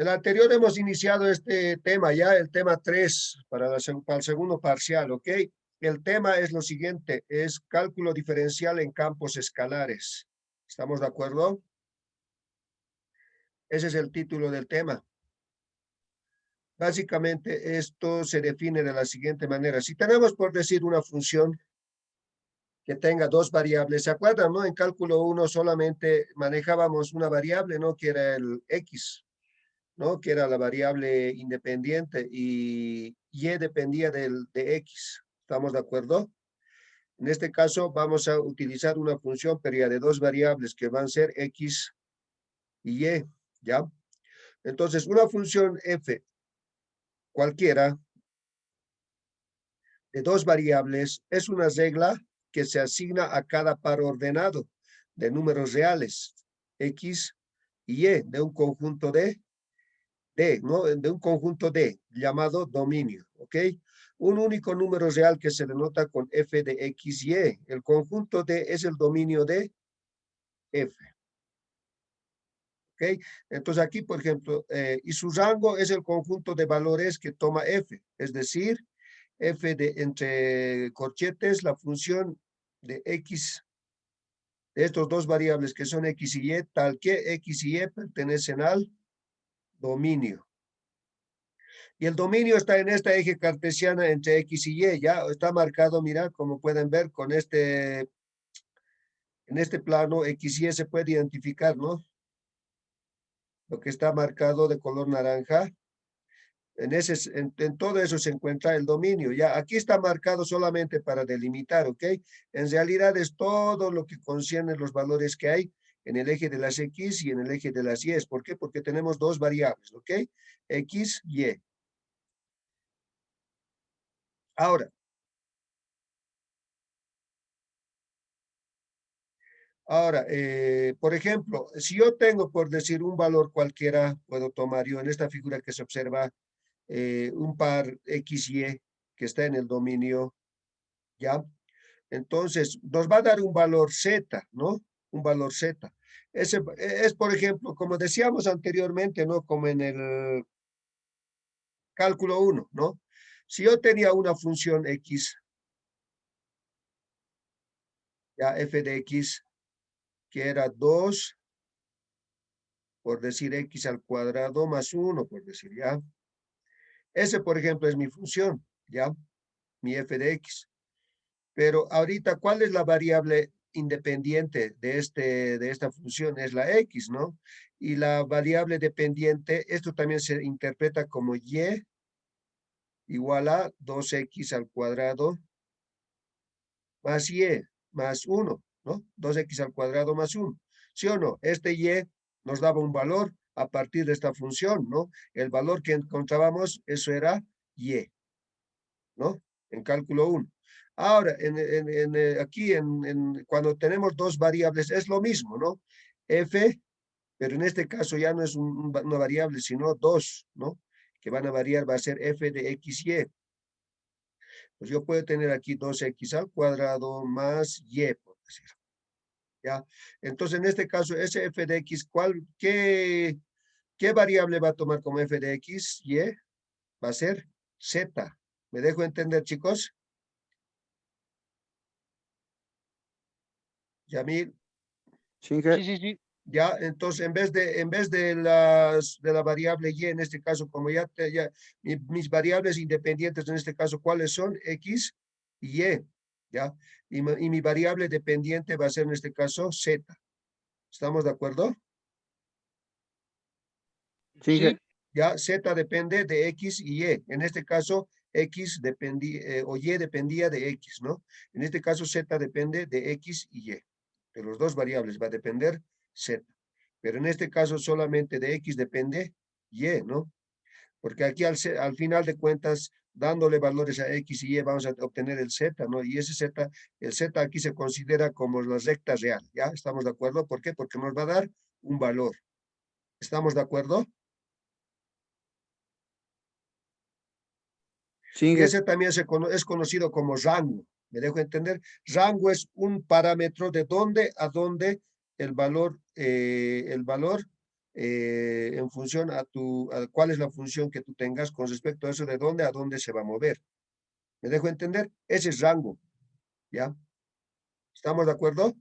El anterior hemos iniciado este tema ya, el tema 3 para el segundo parcial, ¿ok? El tema es lo siguiente, es cálculo diferencial en campos escalares. ¿Estamos de acuerdo? Ese es el título del tema. Básicamente esto se define de la siguiente manera. Si tenemos, por decir, una función que tenga dos variables, ¿se acuerdan, no? En cálculo 1 solamente manejábamos una variable, ¿no? Que era el x, ¿no? Que era la variable independiente y y dependía de x. ¿Estamos de acuerdo? En este caso vamos a utilizar una función, pero ya de dos variables que van a ser x y y, ¿ya? Entonces, una función f cualquiera de dos variables es una regla que se asigna a cada par ordenado de números reales, x y y, de un conjunto ¿no? De un conjunto D llamado dominio, ¿ok? Un único número real que se denota con f de x y y. El conjunto D es el dominio de f, ¿ok? Entonces aquí, por ejemplo, y su rango es el conjunto de valores que toma f, es decir, f de entre corchetes, la función de x, de estos dos variables que son x y y, tal que x y y pertenecen al dominio. Y el dominio está en esta eje cartesiana entre x y y, ya está marcado, mira, como pueden ver con en este plano, x y y se puede identificar, ¿no? Lo que está marcado de color naranja, en todo eso se encuentra el dominio, ya aquí está marcado solamente para delimitar, ¿ok? En realidad es todo lo que concierne los valores que hay en el eje de las x y en el eje de las y. ¿Por qué? Porque tenemos dos variables, ¿ok? X, y. Ahora, por ejemplo, si yo tengo, por decir, un valor cualquiera, puedo tomar yo en esta figura que se observa un par X, Y que está en el dominio, ¿ya? Entonces, nos va a dar un valor Z, ¿no? Un valor Z. Ese es, por ejemplo, como decíamos anteriormente, ¿no? Como en el cálculo 1, ¿no? Si yo tenía una función X, ya f de X, que era 2 por decir x al cuadrado más 1, por decir, ¿ya? Ese, por ejemplo, es mi función, ¿ya? Mi f de x. Pero ahorita, ¿cuál es la variable independiente de esta función? Es la x, ¿no? Y la variable dependiente, esto también se interpreta como y igual a 2x al cuadrado más y más 1, ¿no? 2x al cuadrado más 1. ¿Sí o no? Este y nos daba un valor a partir de esta función, ¿no? El valor que encontrábamos, eso era y, ¿no? En cálculo 1. Ahora, aquí, cuando tenemos dos variables, es lo mismo, ¿no? F, pero en este caso ya no es una variable, sino dos, ¿no? Que van a variar, va a ser f de x, y. Pues yo puedo tener aquí 2x al cuadrado más y, por decir. ¿Ya? Entonces, en este caso, ese f de x, ¿qué variable va a tomar como f de x? Y va a ser z. ¿Me dejo entender, chicos? Yamil, Sí, Sí, sí, sí. ya, entonces en vez de la variable y, en este caso, como mis variables independientes en este caso, ¿cuáles son? X y y, ¿ya? Y mi variable dependiente va a ser en este caso z. ¿Estamos de acuerdo? sí, Sí, Ya z depende de x y y. En este caso, x dependía o y dependía de x, ¿no? En este caso, z depende de x y y. De los dos variables va a depender z. Pero en este caso solamente de x depende y, ¿no? Porque aquí al final de cuentas, dándole valores a x y y, vamos a obtener el z, ¿no? Y ese z, el z aquí se considera como la recta real, ¿ya? ¿Estamos de acuerdo? ¿Por qué? Porque nos va a dar un valor. ¿Estamos de acuerdo? Y sigue. ese también es conocido como rango. ¿Me dejo entender? Rango es un parámetro de dónde a dónde el valor en función a cuál es la función que tú tengas con respecto a eso, de dónde a dónde se va a mover. ¿Me dejo entender? Ese es rango, ¿ya? ¿Estamos de acuerdo?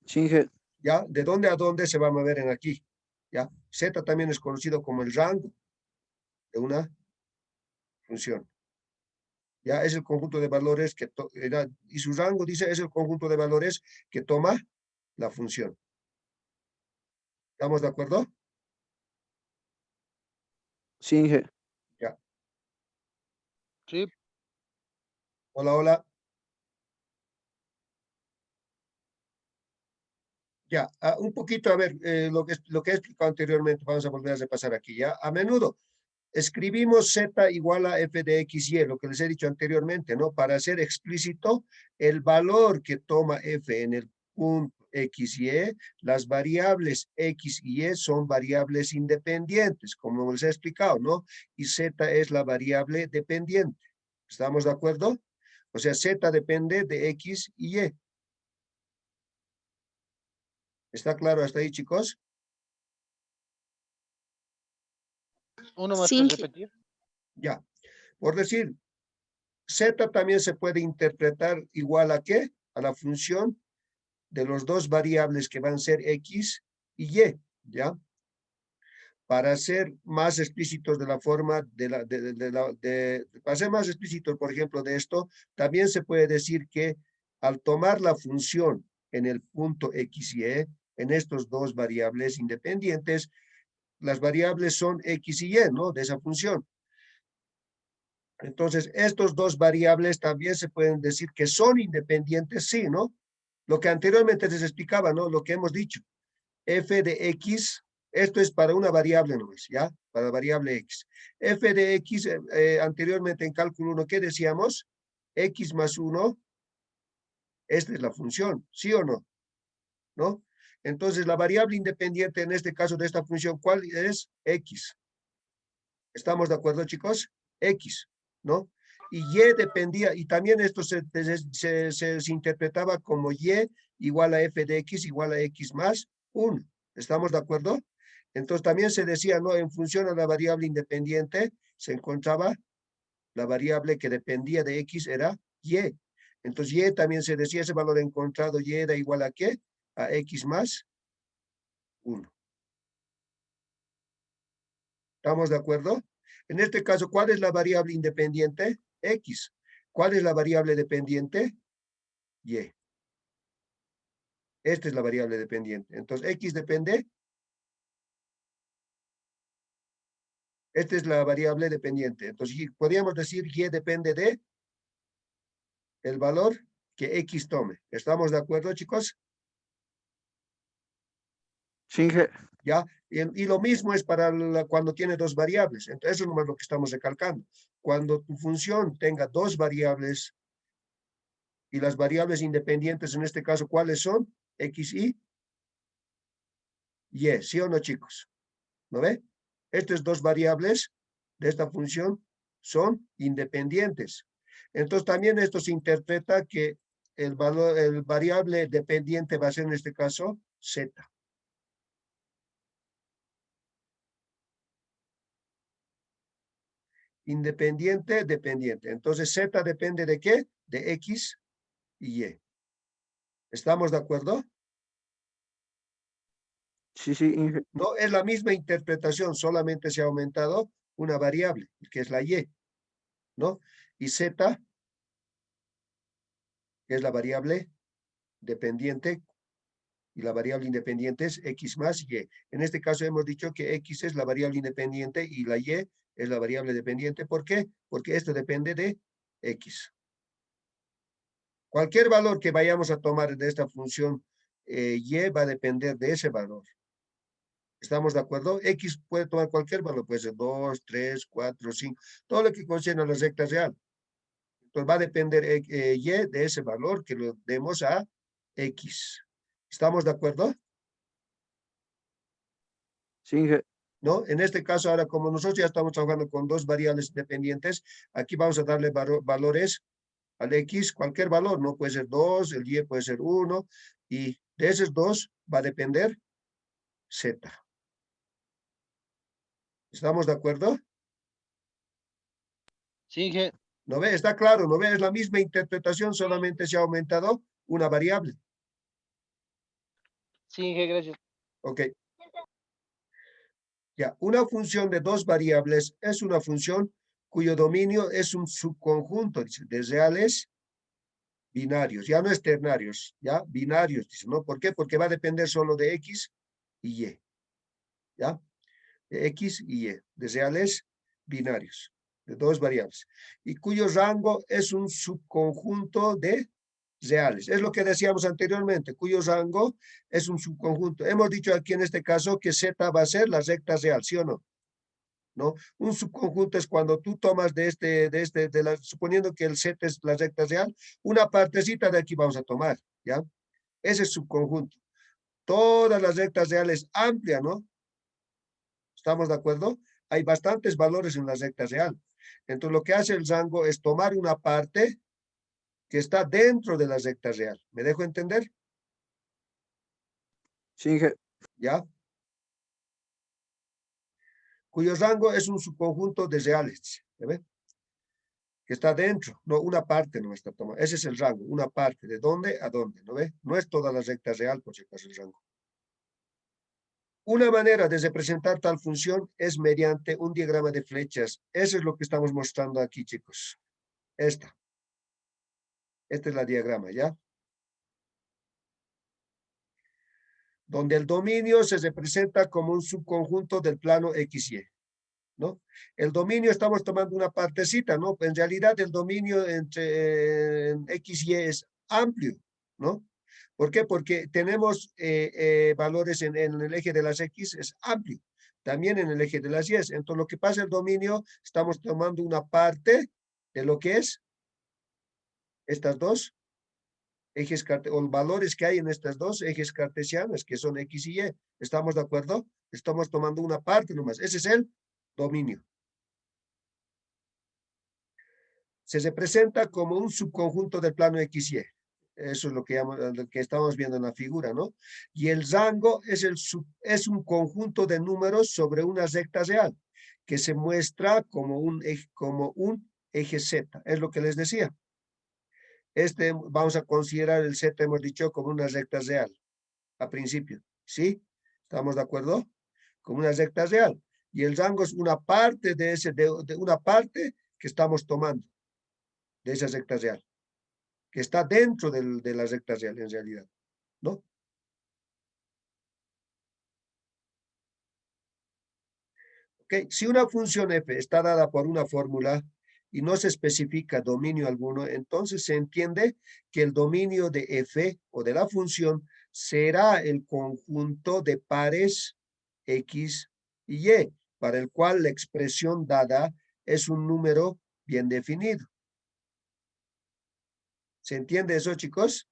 Sí, Inge. ¿Ya? ¿De dónde a dónde se va a mover en aquí? ¿Ya? Z también es conocido como el rango de una función. ¿Ya? Es el conjunto de valores que, y su rango, dice, es el conjunto de valores que toma la función. ¿Estamos de acuerdo? Sí, Inge. Ya. Sí. Hola, hola. Ya, un poquito, a ver, lo que he explicado anteriormente, vamos a volver a repasar aquí, ¿ya? A menudo escribimos Z igual a f de x, y, lo que les he dicho anteriormente, ¿no? Para hacer explícito el valor que toma f en el punto x, y, las variables x y y son variables independientes, como les he explicado, ¿no? Y z es la variable dependiente. ¿Estamos de acuerdo? O sea, z depende de x y y. ¿Está claro hasta ahí, chicos? Uno más Sí, que Inge. repetir. Ya. Por decir, z también se puede interpretar igual a ¿qué? A la función de los dos variables que van a ser x y y, ¿ya? Para ser más explícitos de la forma para ser más explícitos, por ejemplo, de esto, también se puede decir que al tomar la función en el punto x y y, en estos dos variables independientes, las variables son x y y, ¿no? De esa función. Entonces, estos dos variables también se pueden decir que son independientes, sí, ¿no? Lo que anteriormente les explicaba, ¿no? Lo que hemos dicho. F de X, esto es para una variable nomás, ¿ya? Para la variable X. F de X, anteriormente en cálculo 1, ¿qué decíamos? X más 1, esta es la función, ¿sí o no? ¿No? Entonces, la variable independiente en este caso de esta función, ¿cuál es? X. ¿Estamos de acuerdo, chicos? X, ¿no? Y Y dependía, y también esto se interpretaba como Y igual a F de X igual a X más 1. ¿Estamos de acuerdo? Entonces también se decía, ¿no? En función a la variable independiente, se encontraba la variable que dependía de X era Y. Entonces Y también se decía, ese valor encontrado Y era igual a ¿qué? A X más 1. ¿Estamos de acuerdo? En este caso, ¿cuál es la variable independiente? X. ¿Cuál es la variable dependiente? Y. Esta es la variable dependiente. Entonces, X depende. Esta es la variable dependiente. Entonces, podríamos decir Y depende de el valor que X tome. ¿Estamos de acuerdo, chicos? Sí, Inge. ¿Ya? Y lo mismo es para cuando tiene dos variables. Entonces, eso es nomás lo que estamos recalcando. Cuando tu función tenga dos variables y las variables independientes, en este caso, ¿cuáles son? X y Y, ¿sí o no, chicos? ¿No ve? Estas dos variables de esta función son independientes. Entonces, también esto se interpreta que el variable dependiente va a ser en este caso Z. Independiente, dependiente. Entonces, Z depende de ¿qué? De X y Y. ¿Estamos de acuerdo? Sí, sí, Inge. No, es la misma interpretación, solamente se ha aumentado una variable, que es la Y, ¿no? Y Z, que es la variable dependiente, y la variable independiente es X más Y. En este caso hemos dicho que X es la variable independiente y la Y es la variable dependiente. ¿Por qué? Porque esto depende de X. Cualquier valor que vayamos a tomar de esta función Y va a depender de ese valor. ¿Estamos de acuerdo? X puede tomar cualquier valor, puede ser 2, 3, 4, 5, todo lo que concierne a la recta real. Entonces va a depender Y de ese valor que lo demos a X. ¿Estamos de acuerdo? Sí, Inge. ¿No? En este caso, ahora como nosotros ya estamos trabajando con dos variables independientes, aquí vamos a darle valores al X, cualquier valor, ¿no? Puede ser 2, el Y puede ser 1, y de esos dos va a depender Z. ¿Estamos de acuerdo? Sí, Inge. ¿No ve? Está claro, ¿no ve? Es la misma interpretación, solamente se ha aumentado una variable. Sí, Inge, gracias. Ok. Ya, una función de dos variables es una función cuyo dominio es un subconjunto, dice, de reales binarios, ya no es ternarios, ya binarios, dice, ¿no? ¿Por qué? Porque va a depender solo de X y Y, ¿ya? De X y Y, de reales binarios, de dos variables, y cuyo rango es un subconjunto de reales. Es lo que decíamos anteriormente, cuyo rango es un subconjunto. Hemos dicho aquí en este caso que Z va a ser la recta real, ¿sí o no? ¿No? Un subconjunto es cuando tú tomas suponiendo que el Z es la recta real, una partecita de aquí vamos a tomar, ¿ya? Ese es subconjunto. Todas las rectas reales amplias, ¿no? ¿Estamos de acuerdo? Hay bastantes valores en la recta real. Entonces, lo que hace el rango es tomar una parte que está dentro de la recta real. ¿Me dejo entender? Sí, Inge. ¿Ya? Cuyo rango es un subconjunto de reales. ¿Se ve? Que está dentro, no una parte no está tomando. Ese es el rango, una parte. ¿De dónde a dónde? ¿No ve? No es toda la recta real, por si acaso, el rango. Una manera de representar tal función es mediante un diagrama de flechas. Eso es lo que estamos mostrando aquí, chicos. Esta es la diagrama, ¿ya? Donde el dominio se representa como un subconjunto del plano XY, ¿no? El dominio estamos tomando una partecita, ¿no? En realidad el dominio entre X y es amplio, ¿no? ¿Por qué? Porque tenemos valores en el eje de las X, es amplio. También en el eje de las Y. Entonces, lo que pasa en el dominio, estamos tomando una parte de lo que es estas dos ejes o valores que hay en estas dos ejes cartesianos, que son X y Y. ¿Estamos de acuerdo? Estamos tomando una parte nomás. Ese es el dominio. Se representa como un subconjunto del plano XY. Eso es lo que estamos viendo en la figura, ¿no? Y el rango es un conjunto de números sobre una recta real, que se muestra como un eje Z. Es lo que les decía. Vamos a considerar el Z, hemos dicho, como una recta real, a principio. ¿Sí? ¿Estamos de acuerdo? Como una recta real. Y el rango es una parte de una parte que estamos tomando de esa recta real, que está dentro de la recta real en realidad, ¿no? Okay. Si una función f está dada por una fórmula y no se especifica dominio alguno, entonces se entiende que el dominio de f o de la función será el conjunto de pares x y y, para el cual la expresión dada es un número bien definido. ¿Se entiende eso, chicos?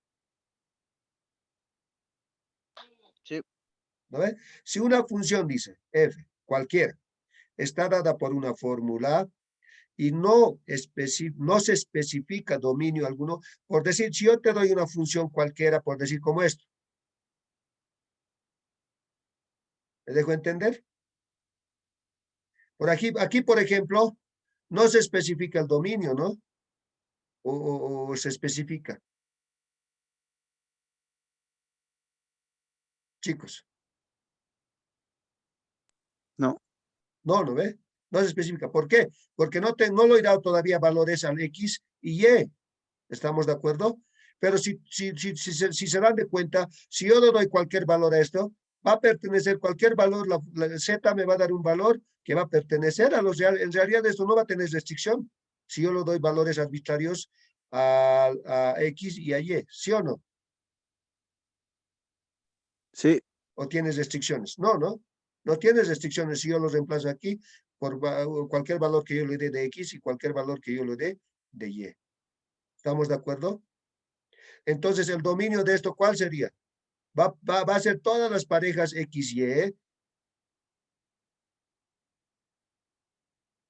Sí. ¿No ve? Si una función dice f, cualquiera, está dada por una fórmula y no se especifica dominio alguno, por decir, si yo te doy una función cualquiera, por decir como esto, ¿me dejo entender? Aquí, por ejemplo, no se especifica el dominio, ¿no? O se especifica. Chicos, No. no ve? No se especifica. ¿Por qué? Porque no lo he dado todavía valores al X y Y. ¿Estamos de acuerdo? Pero si se dan de cuenta, si yo le doy cualquier valor a esto, va a pertenecer cualquier valor, la Z me va a dar un valor que va a pertenecer a los reales. En realidad esto no va a tener restricción. Si yo le doy valores arbitrarios a X y a Y, ¿sí o no? Sí. ¿O tienes restricciones? No. No tienes restricciones si yo los reemplazo aquí por cualquier valor que yo le dé de X y cualquier valor que yo le dé de Y. ¿Estamos de acuerdo? Entonces, el dominio de esto, ¿cuál sería? Va a ser todas las parejas XY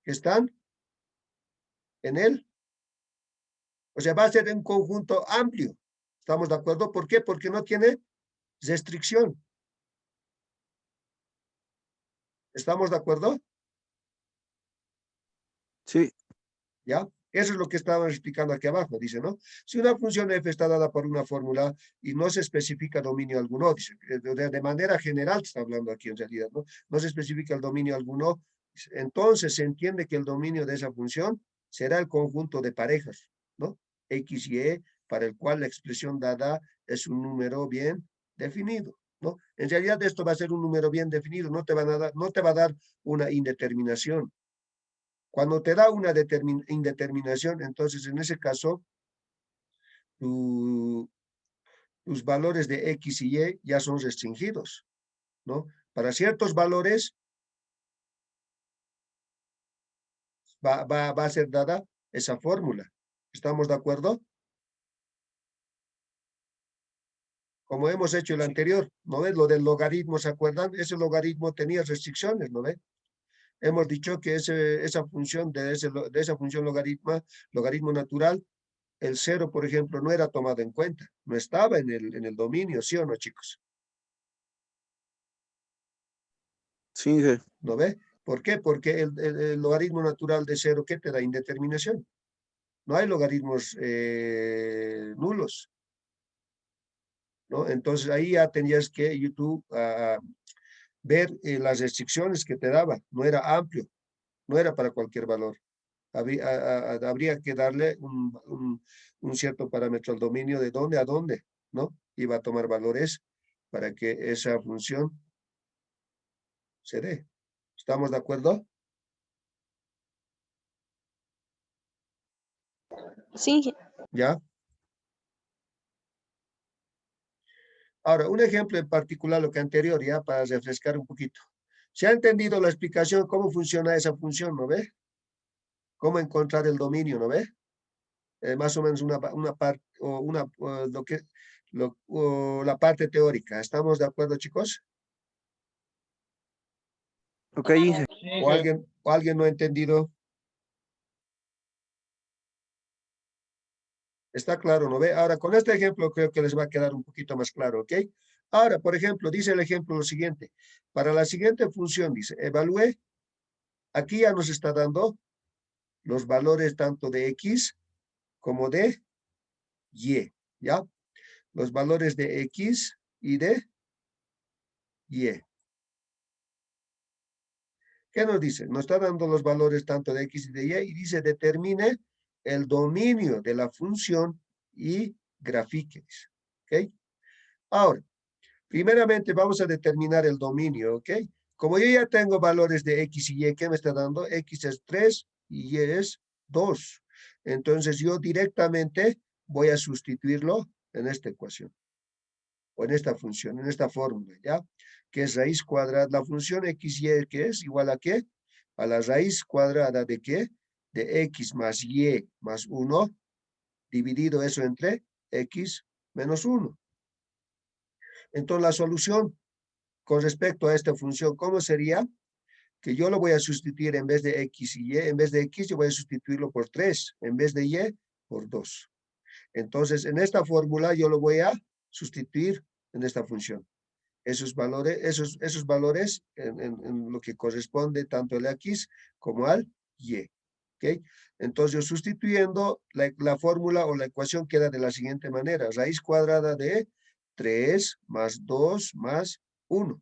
que están en él. O sea, va a ser un conjunto amplio. ¿Estamos de acuerdo? ¿Por qué? Porque no tiene restricción. ¿Estamos de acuerdo? Sí, ¿Ya? Eso es lo que estaban explicando aquí abajo, dice, ¿no? Si una función f está dada por una fórmula y no se especifica dominio alguno, dice, de manera general está hablando aquí en realidad, ¿no? No se especifica el dominio alguno, entonces se entiende que el dominio de esa función será el conjunto de parejas, ¿no? X y E, para el cual la expresión dada es un número bien definido, ¿no? En realidad esto va a ser un número bien definido, no te va a dar una indeterminación. Cuando te da una indeterminación, entonces en ese caso, tus valores de X y Y ya son restringidos, ¿no? Para ciertos valores va a ser dada esa fórmula. ¿Estamos de acuerdo? Como hemos hecho el sí, anterior, ¿no ves? Lo del logaritmo, ¿se acuerdan? Ese logaritmo tenía restricciones, ¿no ves? Hemos dicho que esa función de esa función logaritmo natural, el cero, por ejemplo, no era tomado en cuenta, no estaba en el dominio, ¿sí o no, chicos? sí, Inge. ¿No ve? ¿Por qué? Porque el logaritmo natural de cero, ¿qué te da? Indeterminación. No hay logaritmos nulos, ¿no? Entonces ahí ya tenías que YouTube ver las restricciones que te daba. No era amplio, no era para cualquier valor. Habría que darle un cierto parámetro al dominio de dónde a dónde, ¿no? Iba a tomar valores para que esa función se dé. ¿Estamos de acuerdo? Sí, ¿Ya? Ahora, un ejemplo en particular, lo que anterior, ya para refrescar un poquito. ¿Se ha entendido la explicación cómo funciona esa función, no ve? ¿Cómo encontrar el dominio, no ve? Más o menos una parte, o la parte teórica. ¿Estamos de acuerdo, chicos? Ok, Inge. Sí, Inge. O alguien no ha entendido? Está claro, ¿no ve? Ahora, con este ejemplo creo que les va a quedar un poquito más claro, ¿ok? Ahora, por ejemplo, dice el ejemplo lo siguiente. Para la siguiente función, dice, evalúe. Aquí ya nos está dando los valores tanto de X como de Y, ¿ya? Los valores de X y de Y. ¿Qué nos dice? Nos está dando los valores tanto de X y de Y y dice determine el dominio de la función y grafique. ¿Ok? Ahora, primeramente vamos a determinar el dominio, ¿ok? Como yo ya tengo valores de X y Y, ¿qué me está dando? X es 3 y Y es 2. Entonces yo directamente voy a sustituirlo en esta ecuación o en esta función, en esta fórmula, ¿ya? Que es raíz cuadrada, la función X, Y, que es igual a ¿qué? A la raíz cuadrada de ¿qué? De X más Y más 1, dividido eso entre X menos 1. Entonces la solución con respecto a esta función, ¿cómo sería? Que yo lo voy a sustituir en vez de X y Y, en vez de X yo voy a sustituirlo por 3, en vez de Y por 2. Entonces en esta fórmula yo lo voy a sustituir en esta función. Esos valores en lo que corresponde tanto al X como al Y. ¿Ok? Entonces yo sustituyendo la fórmula o la ecuación queda de la siguiente manera. Raíz cuadrada de 3 más 2 más 1.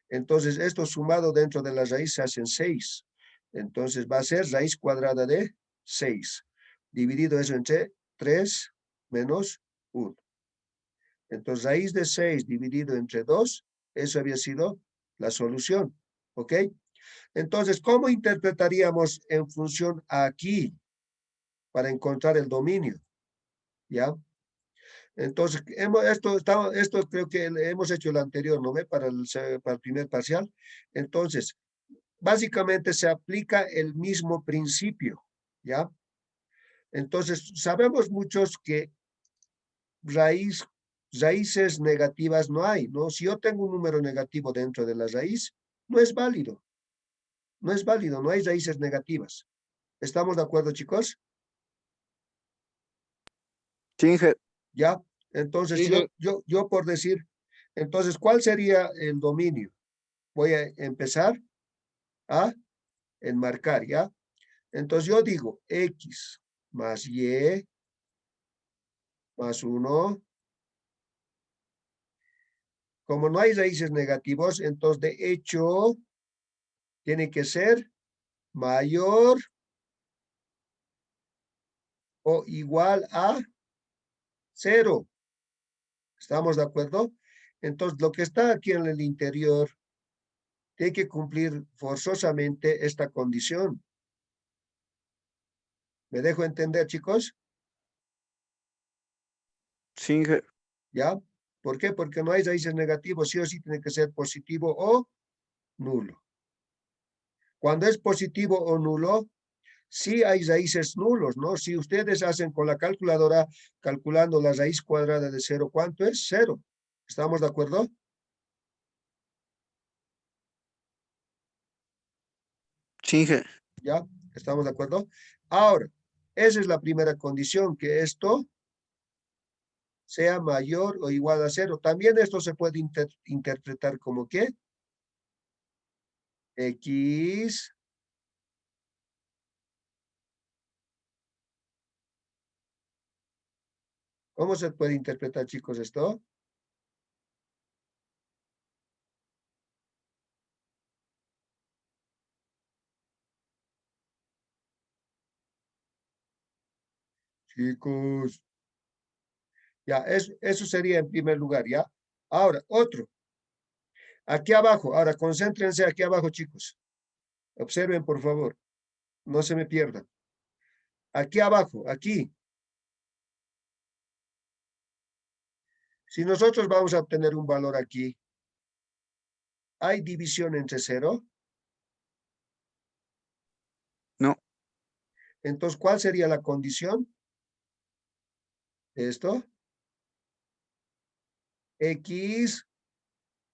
Entonces esto sumado dentro de la raíz se hacen 6. Entonces va a ser raíz cuadrada de 6. Dividido eso entre 3 menos 1. Entonces, raíz de 6 dividido entre 2, eso había sido la solución. ¿Ok? Entonces, ¿cómo interpretaríamos en función aquí para encontrar el dominio? ¿Ya? Entonces, esto creo que hemos hecho el anterior, ¿no ve? Para el primer parcial. Entonces, básicamente se aplica el mismo principio. ¿Ya? Entonces, sabemos muchos que raíces negativas no hay, ¿no? Si yo tengo un número negativo dentro de la raíz, no es válido. No es válido, no hay raíces negativas. ¿Estamos de acuerdo, chicos? Sí, Inge. ¿Ya? Entonces, Sí, Inge. yo por decir, entonces, ¿cuál sería el dominio? voy a empezar a enmarcar, ¿ya? Entonces yo digo X más Y más 1. Como no hay raíces negativos, entonces de hecho tiene que ser mayor o igual a 0. ¿Estamos de acuerdo? Entonces lo que está aquí en el interior tiene que cumplir forzosamente esta condición. ¿Me dejo entender, chicos? Sí, Inge. ¿Ya? ¿Por qué? Porque no hay raíces negativos, sí o sí tiene que ser positivo o nulo. Cuando es positivo o nulo, sí hay raíces nulos, ¿no? Si ustedes hacen con la calculadora, calculando la raíz cuadrada de 0, ¿cuánto es? 0. ¿Estamos de acuerdo? Sí, Inge. ¿Ya? ¿Estamos de acuerdo? Ahora, esa es la primera condición, que esto sea mayor o igual a 0. También esto se puede interpretar como ¿qué? X ¿cómo se puede interpretar, chicos, esto? Chicos, ya, eso sería en primer lugar, ¿ya? Ahora, otro. Aquí abajo, ahora concéntrense aquí abajo, chicos. Observen, por favor, no se me pierdan. Aquí abajo, aquí. Si nosotros vamos a obtener un valor aquí, ¿hay división entre 0? No. Entonces, ¿cuál sería la condición de esto? X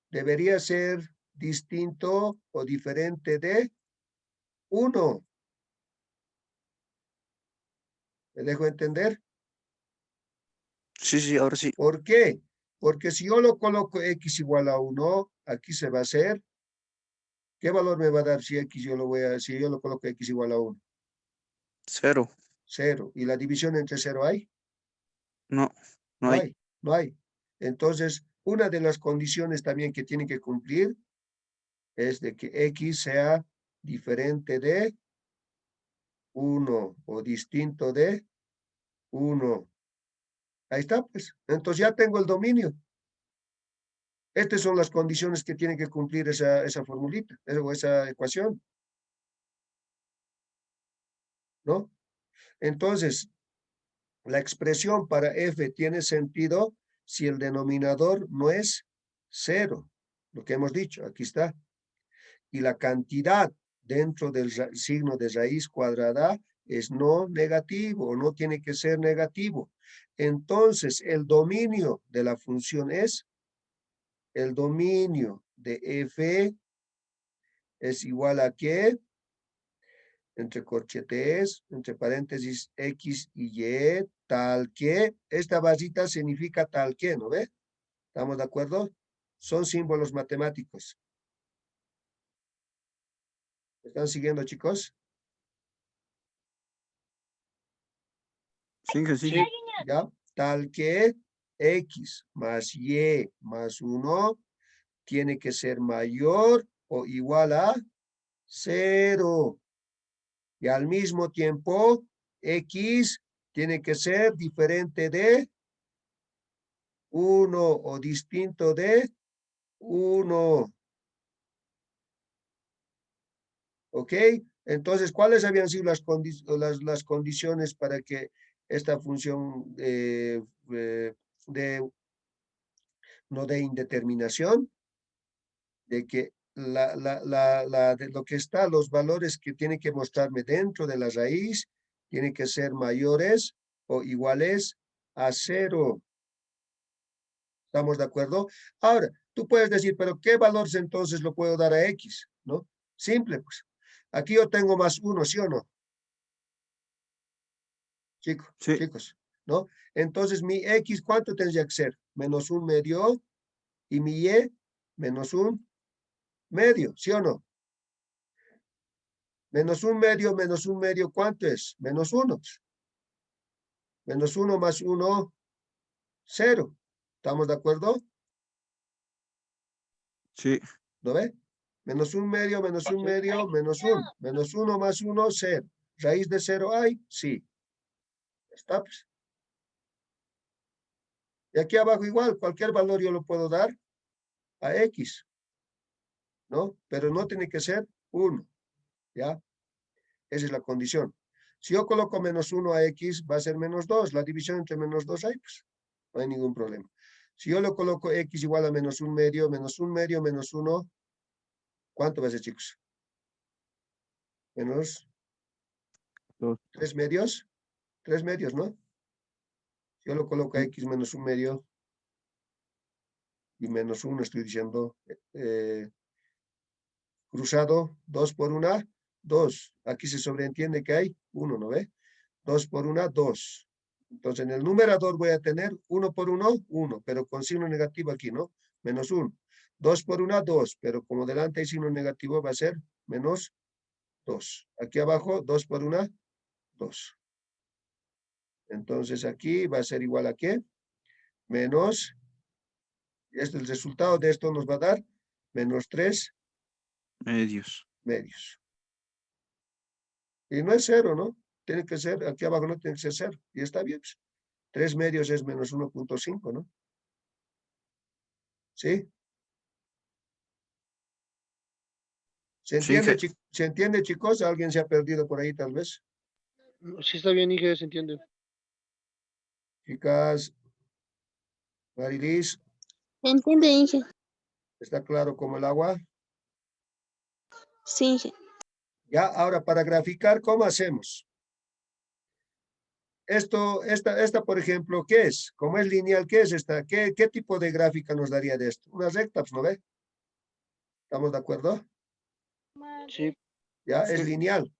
debería ser distinto o diferente de 1. ¿Me dejo entender? Sí, sí, ahora sí. ¿Por qué? Porque si yo lo coloco X igual a 1, aquí se va a hacer. ¿Qué valor me va a dar si X si yo lo coloco X igual a 1? 0. 0. ¿Y la división entre 0 hay? No. No No hay. hay, no hay. Entonces, una de las condiciones también que tienen que cumplir es de que X sea diferente de 1 o distinto de 1. Ahí está, pues. Entonces ya tengo el dominio. Estas son las condiciones que tiene que cumplir esa formulita, o esa ecuación, ¿no? Entonces, la expresión para f tiene sentido si el denominador no es 0, lo que hemos dicho, aquí está. Y la cantidad dentro del signo de raíz cuadrada es no negativo, o no tiene que ser negativo. Entonces, el dominio de la función es, el dominio de f es igual a ¿qué? Entre corchetes, entre paréntesis X y Y, tal que, esta barrita significa tal que, ¿no ve? ¿Estamos de acuerdo? Son símbolos matemáticos. ¿Me están siguiendo, chicos? Sí, Inge, sí. Sí. ¿Ya? Tal que X más Y más 1 tiene que ser mayor o igual a 0. Y al mismo tiempo, X tiene que ser diferente de 1 o distinto de 1. ¿Ok? Entonces, ¿cuáles habían sido las condiciones para que esta función de, no de indeterminación? De que de lo que está, los valores que tiene que mostrarme dentro de la raíz, tiene que ser mayores o iguales a 0. ¿Estamos de acuerdo? Ahora, tú puedes decir, pero ¿qué valor entonces lo puedo dar a X? ¿No? Simple, pues. Aquí yo tengo más 1, ¿sí o no? Sí. Chicos, ¿no? Entonces mi X, ¿cuánto tendría que ser? Menos un medio y mi Y, menos un Medio, ¿sí o no? Menos un medio, ¿cuánto es? Menos 1. Menos 1 más 1, 0. ¿Estamos de acuerdo? Sí. ¿Lo ve? Menos un medio, menos 1. Menos 1 más 1, 0. ¿Raíz de 0 hay? Sí. Está, pues. Y aquí abajo igual, cualquier valor yo lo puedo dar a X, ¿no? Pero no tiene que ser 1, ¿ya? Esa es la condición. Si yo coloco menos 1 a X, va a ser menos 2. La división entre menos 2 hay, pues. No hay ningún problema. Si yo le coloco X igual a menos un medio, menos 1, ¿cuánto va a ser, chicos? Menos 2. 3 medios. 3 medios, ¿no? Yo lo coloco a X menos un medio y menos 1, estoy diciendo, cruzado, 2 por 1, 2. Aquí se sobreentiende que hay 1, ¿no ve? 2 por 1, 2. Entonces, en el numerador voy a tener 1 por 1, 1, pero con signo negativo aquí, ¿no? Menos 1. 2 por 1, 2, pero como delante hay signo negativo va a ser menos 2. Aquí abajo, 2 por 1, 2. Entonces, aquí va a ser igual a ¿qué? Menos, el resultado de esto nos va a dar menos 3 Medios. medios. Y no es 0, ¿no? Tiene que ser, aquí abajo no tiene que ser 0. Y está bien. 3 medios es menos 1.5, ¿no? ¿Sí? ¿Se entiende, Sí, ¿Se entiende, chicos? ¿Alguien se ha perdido por ahí, tal vez? Sí está bien, Inge, se entiende. Chicas, Marilis, ¿Entiende, Inge? ¿está claro como el agua? Sí, Inge. Ya, ahora para graficar, ¿cómo hacemos? Esta, por ejemplo, ¿qué es? Como es lineal, ¿qué es esta? ¿Qué tipo de gráfica nos daría de esto? Una recta, pues, ¿no ve? ¿Estamos de acuerdo? Sí. Ya, es lineal.